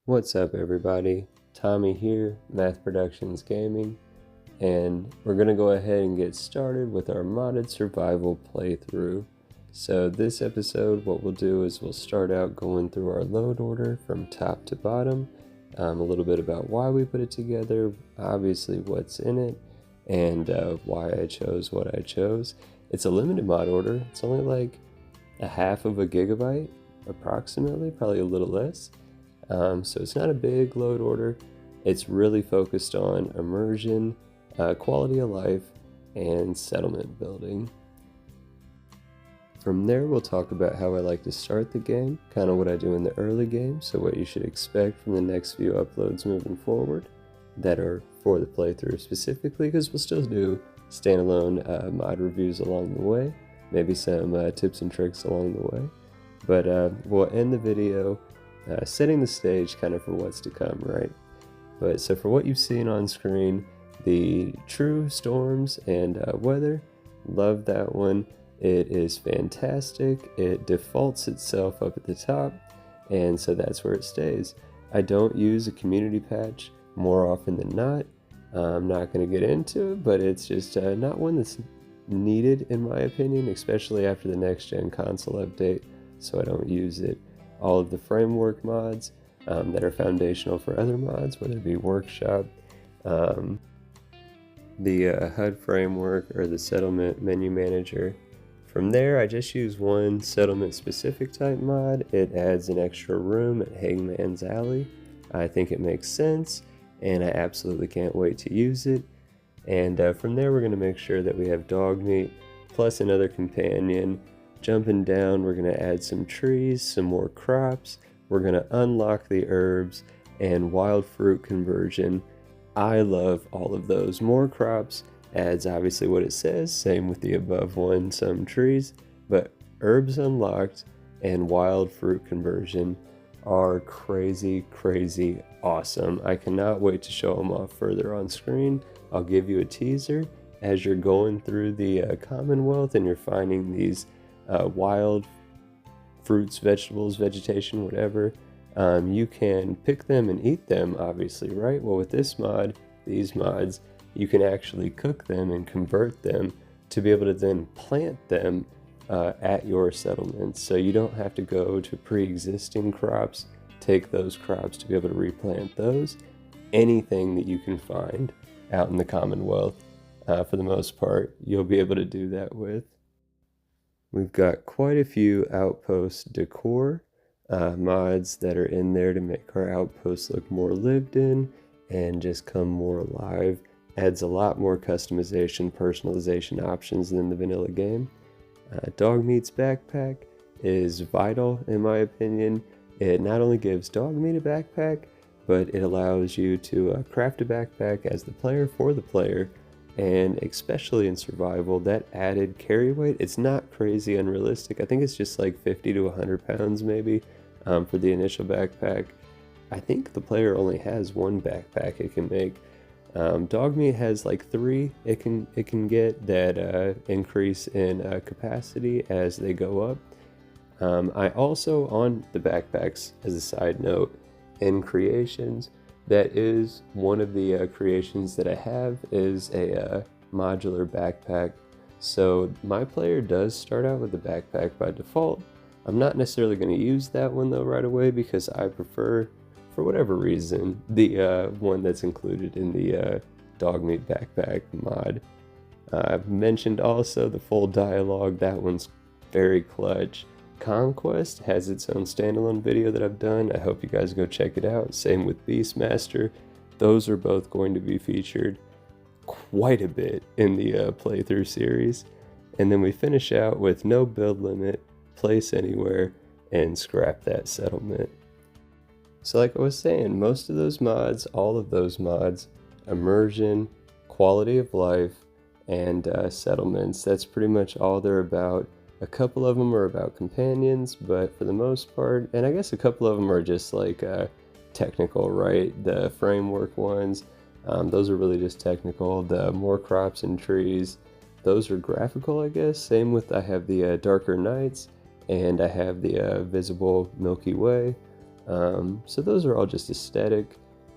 What's up everybody, Tommy here, Math Productions Gaming, and we're going to go ahead and get started with our modded survival playthrough. So this episode, what we'll do is we'll start out going through our load order from top to bottom, a little bit about why we put it together, obviously what's in it, and why I chose what I chose. It's a limited mod order, it's only like a half of a gigabyte, approximately, probably a little less. So it's not a big load order. It's really focused on immersion, quality of life, and settlement building. From there, we'll talk about how I like to start the game, kind of what I do in the early game, so what you should expect from the next few uploads moving forward that are for the playthrough specifically, because we'll still do standalone mod reviews along the way, maybe some tips and tricks along the way. But we'll end the video setting the stage kind of for what's to come, right? But so for what you've seen on screen, the true storms and weather, love that one. It is fantastic. It defaults itself up at the top, and so that's where it stays. I don't use a community patch more often than not. I'm not going to get into it, but it's just not one that's needed in my opinion, especially after the next gen console update, so I don't use it. All of the framework mods that are foundational for other mods, whether it be workshop, the HUD framework, or the settlement menu manager. From there, I just use one settlement specific type mod. It adds an extra room at Hangman's Alley. I think it makes sense, and I absolutely can't wait to use it. And from there, we're going to make sure that we have dog meat plus another companion. Jumping down, we're going to add some trees, some more crops. We're going to unlock the herbs and wild fruit conversion. I love all of those. More crops adds obviously what it says, same with the above one, some trees, but herbs unlocked and wild fruit conversion are crazy awesome. I cannot wait to show them off further on screen. I'll give you a teaser as you're going through the Commonwealth and you're finding these wild fruits, vegetables, vegetation, whatever. You can pick them and eat them, obviously, right? Well, with this mod, these mods, you can actually cook them and convert them to be able to then plant them at your settlement. So you don't have to go to pre-existing crops, take those crops to be able to replant those. Anything that you can find out in the Commonwealth, for the most part, you'll be able to do that with. We've got quite a few outpost decor mods that are in there to make our outposts look more lived in and just come more alive. Adds a lot more customization, personalization options than the vanilla game. Dog Meat's backpack is vital in my opinion. It not only gives Dog Meat a backpack, but it allows you to craft a backpack as the player for the player. And especially in survival, that added carry weight, it's not crazy unrealistic. I think it's just like 50 to 100 pounds maybe for the initial backpack. I think the player only has one backpack it can make. Dog Meat has like 3 it can get that increase in capacity as they go up. I also, on the backpacks, as a side note, in creations, that is one of the creations that I have is a modular backpack. So my player does start out with the backpack by default. I'm not necessarily going to use that one though right away because I prefer, for whatever reason, the one that's included in the Dog Meat backpack mod. I've mentioned also the full dialogue. That one's very clutch. Conquest has its own standalone video that I've done. I hope you guys go check it out. Same with Beastmaster. Those are both going to be featured quite a bit in the playthrough series. And then we finish out with no build limit, place anywhere, and scrap that settlement. So like I was saying, most of those mods, all of those mods, immersion, quality of life, and settlements, that's pretty much all they're about. A couple of them are about companions, but for the most part, and I guess a couple of them are just like technical, right? The framework ones, those are really just technical. The more crops and trees, those are graphical, I guess. Same with, I have the darker nights, and I have the visible Milky Way. So those are all just aesthetic,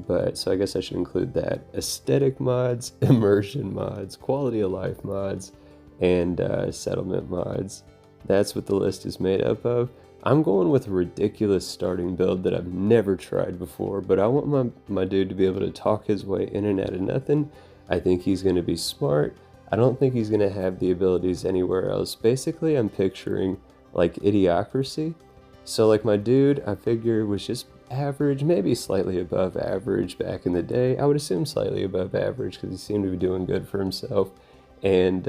but so I guess I should include that. Aesthetic mods, immersion mods, quality of life mods, and settlement mods. That's what the list is made up of. I'm going with a ridiculous starting build that I've never tried before, but I want my dude to be able to talk his way in and out of nothing. I think he's going to be smart. I don't think he's going to have the abilities anywhere else. Basically, I'm picturing like Idiocracy. So like my dude, I figure was just average, maybe slightly above average back in the day. I would assume slightly above average because he seemed to be doing good for himself. And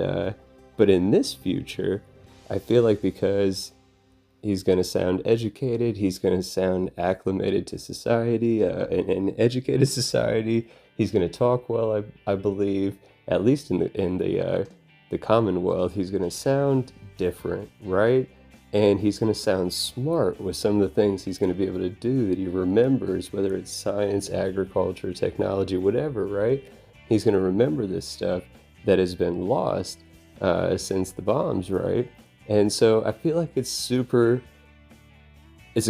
but in this future, I feel like because he's going to sound educated, he's going to sound acclimated to society, an educated society. He's going to talk well, I believe, at least in the Commonwealth. He's going to sound different, right? And he's going to sound smart with some of the things he's going to be able to do that he remembers, whether it's science, agriculture, technology, whatever, right? He's going to remember this stuff that has been lost since the bombs, right? And so I feel like it's a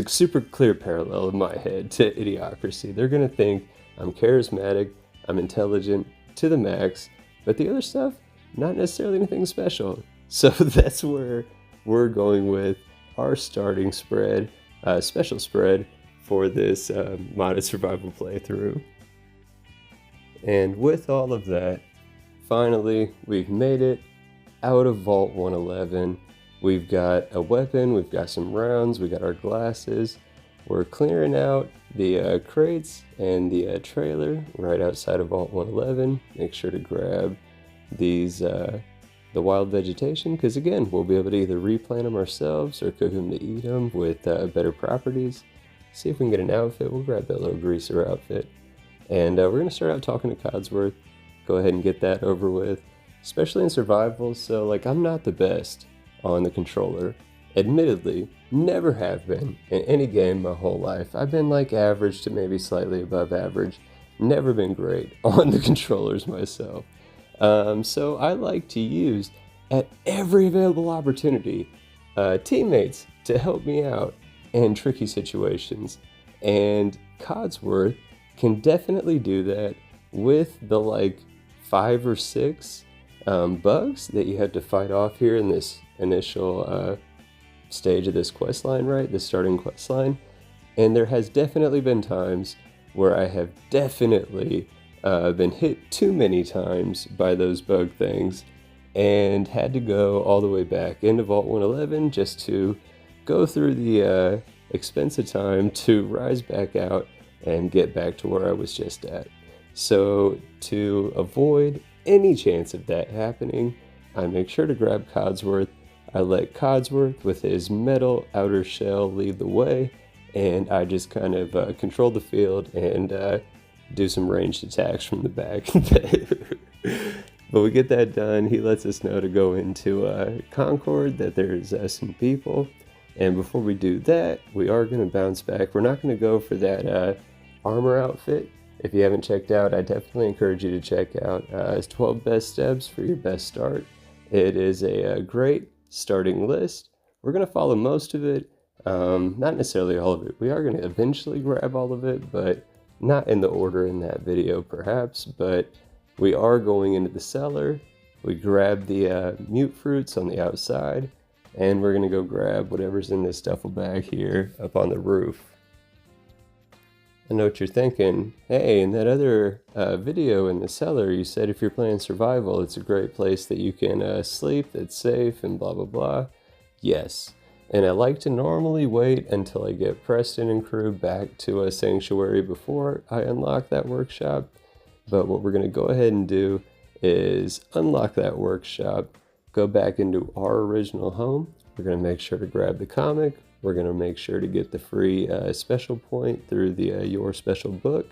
super clear parallel in my head to Idiocracy. They're going to think I'm charismatic, I'm intelligent to the max, but the other stuff, not necessarily anything special. So that's where we're going with our starting spread, special spread for this modded survival playthrough. And with all of that, finally, we've made it out of Vault 111. We've got a weapon, we've got some rounds, we got our glasses. We're clearing out the crates and the trailer right outside of Vault 111. Make sure to grab these the wild vegetation, because again, we'll be able to either replant them ourselves or cook them to eat them with better properties. See if we can get an outfit. We'll grab that little greaser outfit. And we're going to start out talking to Codsworth. Go ahead and get that over with, especially in survival. So like, I'm not the best on the controller. Admittedly, never have been in any game my whole life. I've been like average to maybe slightly above average. Never been great on the controllers myself. So I like to use, at every available opportunity, teammates to help me out in tricky situations. And Codsworth can definitely do that with the like 5 or 6 bugs that you have to fight off here in this initial stage of this quest line, right? The starting quest line. And there has definitely been times where I have definitely been hit too many times by those bug things and had to go all the way back into Vault 111 just to go through the expense of time to rise back out and get back to where I was just at. So to avoid any chance of that happening, I make sure to grab Codsworth. I let Codsworth with his metal outer shell lead the way, and I just kind of control the field and do some ranged attacks from the back. But we get that done. He lets us know to go into Concord, that there's some people. And before we do that, we are going to bounce back. We're not going to go for that armor outfit. If you haven't checked out, I definitely encourage you to check out 12 Best Steps for your best start. It is a great starting list. We're going to follow most of it, not necessarily all of it. We are going to eventually grab all of it, but not in the order in that video perhaps. But we are going into the cellar. We grab the mute fruits on the outside, and we're going to go grab whatever's in this duffel bag here up on the roof. I know what you're thinking. Hey, in that other video in the cellar, you said if you're playing survival, it's a great place that you can sleep, that's safe, and blah, blah, blah. Yes. And I like to normally wait until I get Preston and crew back to a sanctuary before I unlock that workshop. But what we're going to go ahead and do is unlock that workshop, go back into our original home. We're going to make sure to grab the comic. We're going to make sure to get the free special point through the Your Special book.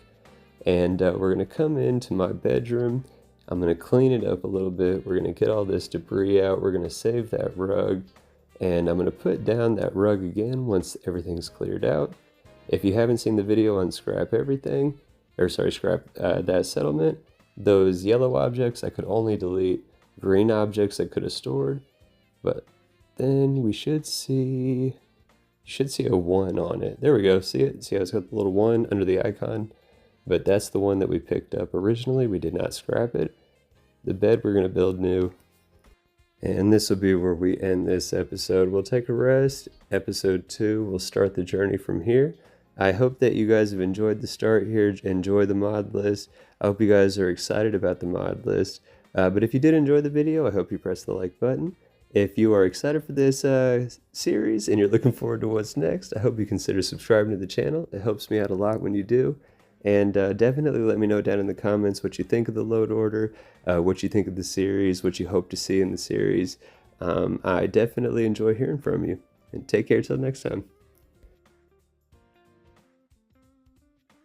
And we're going to come into my bedroom. I'm going to clean it up a little bit. We're going to get all this debris out. We're going to save that rug. And I'm going to put down that rug again once everything's cleared out. If you haven't seen the video on scrap everything, or sorry, scrap that settlement, those yellow objects I could only delete, green objects I could have stored. But then we should see You should see a 1 on it. There we go. See it? See how it's got the little 1 under the icon? But that's the one that we picked up originally. We did not scrap it. The bed we're going to build new. And this will be where we end this episode. We'll take a rest. Episode 2, we'll start the journey from here. I hope that you guys have enjoyed the start here, enjoy the mod list. I hope you guys are excited about the mod list. But if you did enjoy the video, I hope you press the like button. If you are excited for this series and you're looking forward to what's next, I hope you consider subscribing to the channel. It helps me out a lot when you do. And definitely let me know down in the comments what you think of the load order, what you think of the series, what you hope to see in the series. I definitely enjoy hearing from you. And take care till next time.